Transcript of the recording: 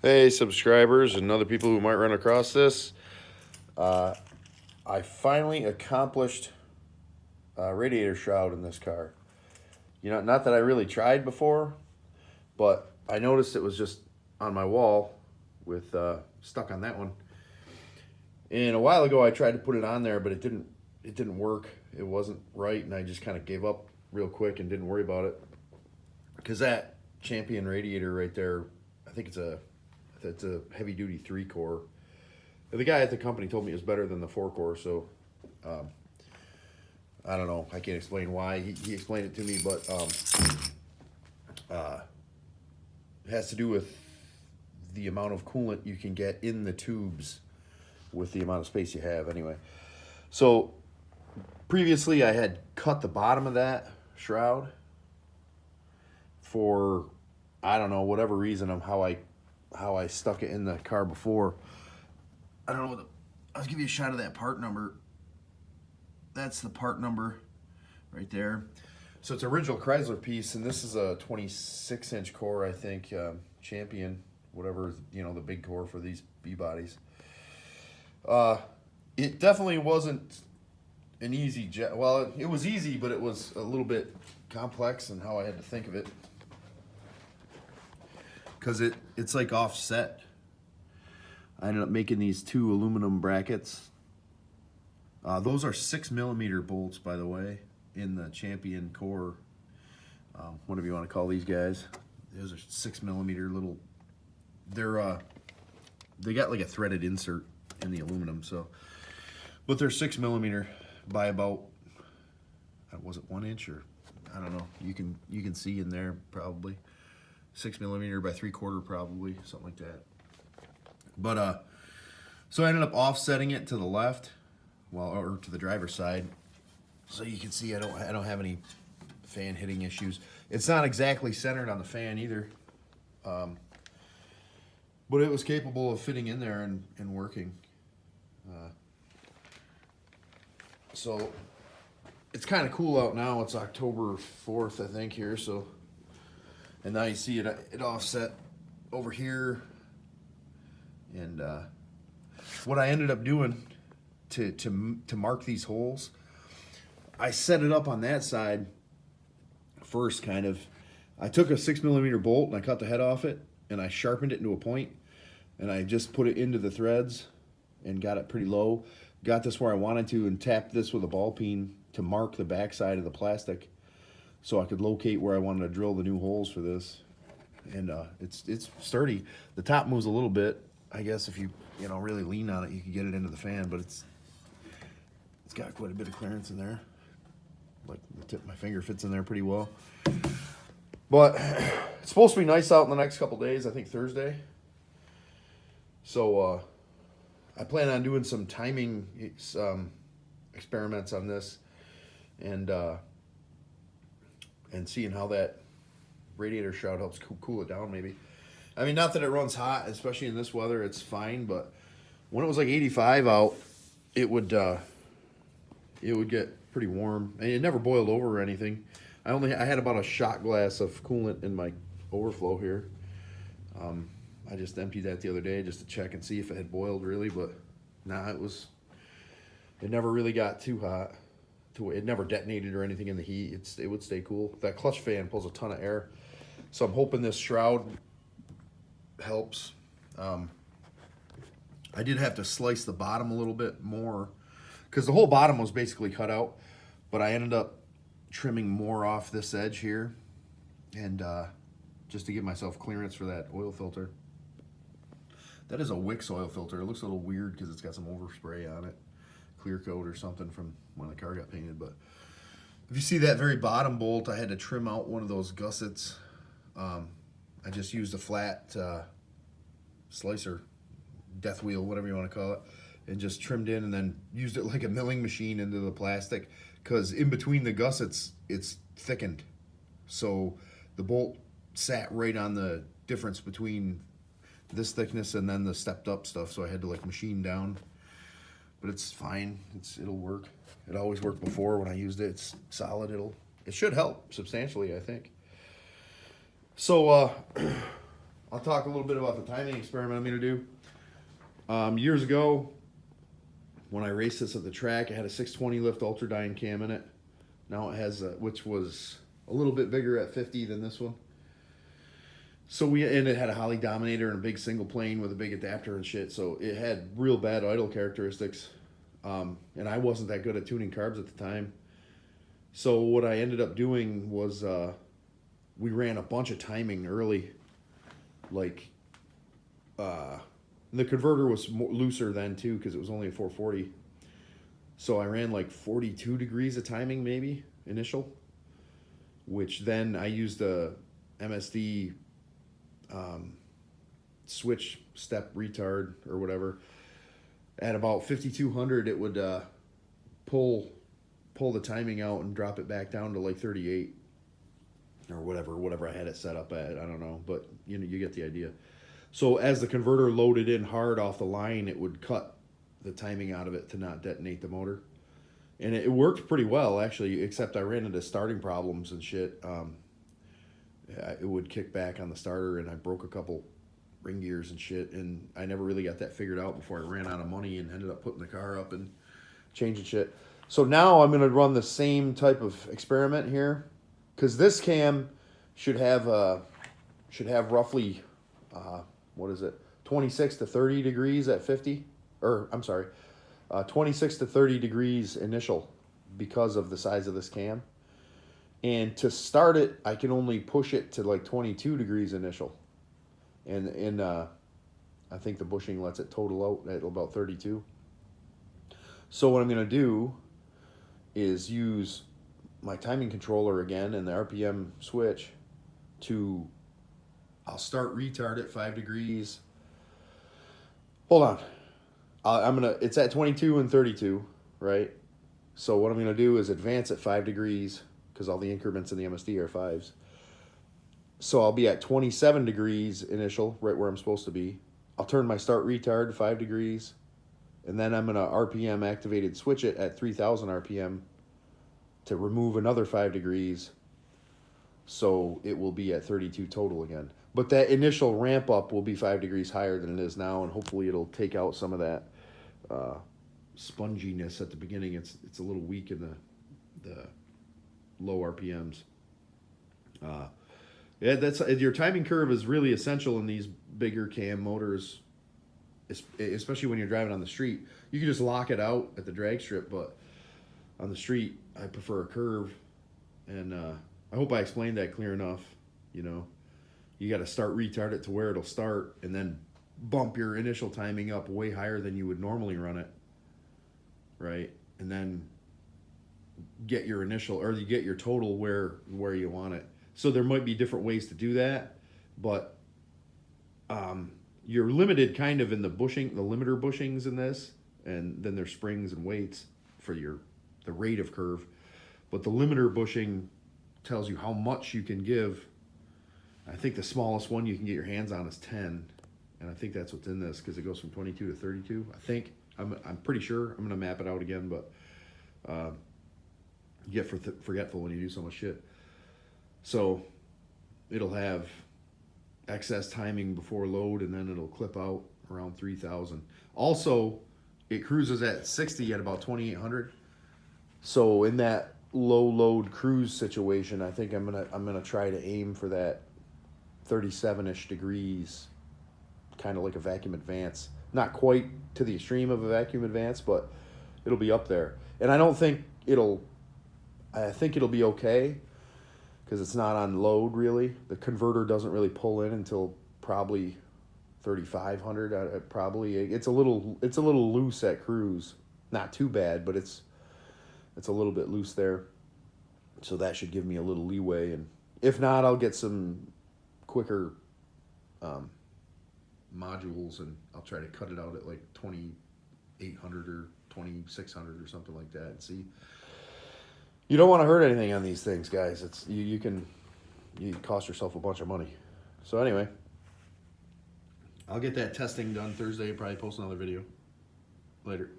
Hey, subscribers and other people who might run across this. I finally accomplished radiator shroud in this car. You know, not that I really tried before, but I noticed it was just on my wall with stuck on that one. And a while ago, I tried to put it on there, but it didn't work. It wasn't right, and I just kind of gave up real quick and didn't worry about it. Because that Champion radiator right there, I think it's a heavy duty 3-core. The guy at the company told me it was better than the 4-core, so I don't know. I can't explain why. He explained it to me, but it has to do with the amount of coolant you can get in the tubes with the amount of space you have anyway. So previously I had cut the bottom of that shroud for, I don't know, whatever reason of how I stuck it in the car before. I don't know. I'll give you a shot of that part number. That's the part number right there. So it's an original Chrysler piece, and this is a 26-inch core, I think, Champion, whatever, you know, the big core for these B-bodies. It definitely wasn't an easy job. Well, it was easy, but it was a little bit complex in how I had to think of it. Because it's like offset. I ended up making these 2 aluminum brackets. Those are 6mm bolts, by the way, in the Champion core. Whatever you want to call these guys. Those are 6mm little. They got like a threaded insert in the aluminum, so. But they're 6mm by about, was it 1 inch or I don't know. You can see in there probably. 6mm by 3/4 probably, something like that. But so I ended up offsetting it to the left, well, or to the driver's side, so you can see I don't have any fan hitting issues. It's not exactly centered on the fan either, but it was capable of fitting in there and working. So it's kind of cool out now. It's October 4th, I think, here, so. And now you see it offset over here. And what I ended up doing to mark these holes, I set it up on that side first, kind of. I took a 6mm bolt and I cut the head off it and I sharpened it into a point and I just put it into the threads and got it pretty low. Got this where I wanted to and tapped this with a ball peen to mark the backside of the plastic, so I could locate where I wanted to drill the new holes for this. And it's sturdy. The top moves a little bit. I guess if you really lean on it, you can get it into the fan, but it's got quite a bit of clearance in there. Like the tip of my finger fits in there pretty well. But it's supposed to be nice out in the next couple days, I think Thursday. So I plan on doing some timing experiments on this and seeing how that radiator shroud helps cool it down, maybe. I mean, not that it runs hot, especially in this weather, it's fine, but when it was like 85 out, it would get pretty warm, and it never boiled over or anything. I had about a shot glass of coolant in my overflow here. I just emptied that the other day just to check and see if it had boiled really, but nah, it never really got too hot. It never detonated or anything in the heat. It would stay cool. That clutch fan pulls a ton of air, so I'm hoping this shroud helps. I did have to slice the bottom a little bit more because the whole bottom was basically cut out, but I ended up trimming more off this edge here, and just to give myself clearance for that oil filter. That is a Wix oil filter. It looks a little weird because it's got some overspray on it, clear coat or something from when the car got painted. But if you see that very bottom bolt, I had to trim out one of those gussets. I just used a flat slicer, death wheel, whatever you want to call it, and just trimmed in and then used it like a milling machine into the plastic, because in between the gussets, it's thickened. So the bolt sat right on the difference between this thickness and then the stepped up stuff, so I had to like machine down. But it's fine. It'll work. It always worked before when I used it. It's solid. It should help substantially, I think. So I'll talk a little bit about the timing experiment I'm going to do. Years ago, when I raced this at the track, it had a 620 lift Ultradyne cam in it. Now it has, which was a little bit bigger at 50 than this one. So and it had a Holly Dominator and a big single plane with a big adapter and shit. So it had real bad idle characteristics. And I wasn't that good at tuning carbs at the time. So what I ended up doing was we ran a bunch of timing early. Like, the converter was looser then too because it was only a 440. So I ran like 42 degrees of timing maybe, initial. Which then I used a MSD switch step retard or whatever. At about 5200 it would pull the timing out and drop it back down to like 38 or whatever I had it set up at. I don't know, but you know, you get the idea. So as the converter loaded in hard off the line, it would cut the timing out of it to not detonate the motor. And it worked pretty well actually, except I ran into starting problems and shit. It would kick back on the starter and I broke a couple ring gears and shit, and I never really got that figured out before I ran out of money and ended up putting the car up and changing shit. So now I'm going to run the same type of experiment here, because this cam should have roughly 26 to 30 degrees at 50, or I'm sorry, 26 to 30 degrees initial because of the size of this cam. And to start it, I can only push it to like 22 degrees initial. And I think the bushing lets it total out at about 32. So what I'm going to do is use my timing controller again and the RPM switch to, I'll start retard at 5 degrees. Hold on. It's at 22 and 32, right? So what I'm going to do is advance at 5 degrees because all the increments in the MSD are 5s. So I'll be at 27 degrees initial, right where I'm supposed to be. I'll turn my start retard to 5 degrees. And then I'm going to RPM activated switch it at 3000 RPM to remove another 5 degrees. So it will be at 32 total again. But that initial ramp up will be 5 degrees higher than it is now. And hopefully it'll take out some of that sponginess at the beginning. It's a little weak in the low RPMs. Yeah, your timing curve is really essential in these bigger cam motors, especially when you're driving on the street. You can just lock it out at the drag strip, but on the street, I prefer a curve. And I hope I explained that clear enough. You know, you got to start retard it to where it'll start, and then bump your initial timing up way higher than you would normally run it, right? And then get your initial, or you get your total where you want it. So there might be different ways to do that, but you're limited kind of in the bushing, the limiter bushings in this, and then there's springs and weights for the rate of curve. But the limiter bushing tells you how much you can give. I think the smallest one you can get your hands on is 10, and I think that's what's in this because it goes from 22 to 32. I think I'm pretty sure. I'm gonna map it out again, but you get forgetful when you do so much shit. So it'll have excess timing before load, and then it'll clip out around 3000. Also, it cruises at 60 at about 2800. So in that low load cruise situation, I think I'm gonna try to aim for that 37-ish degrees, kind of like a vacuum advance. Not quite to the extreme of a vacuum advance, but it'll be up there. And I think it'll be okay, because it's not on load really. The converter doesn't really pull in until probably 3500. Probably it's a little loose at cruise. Not too bad, but it's a little bit loose there. So that should give me a little leeway, and if not, I'll get some quicker modules, and I'll try to cut it out at like 2800 or 2600 or something like that, and see. You don't want to hurt anything on these things, guys. It's you cost yourself a bunch of money. So anyway, I'll get that testing done Thursday. Probably post another video later.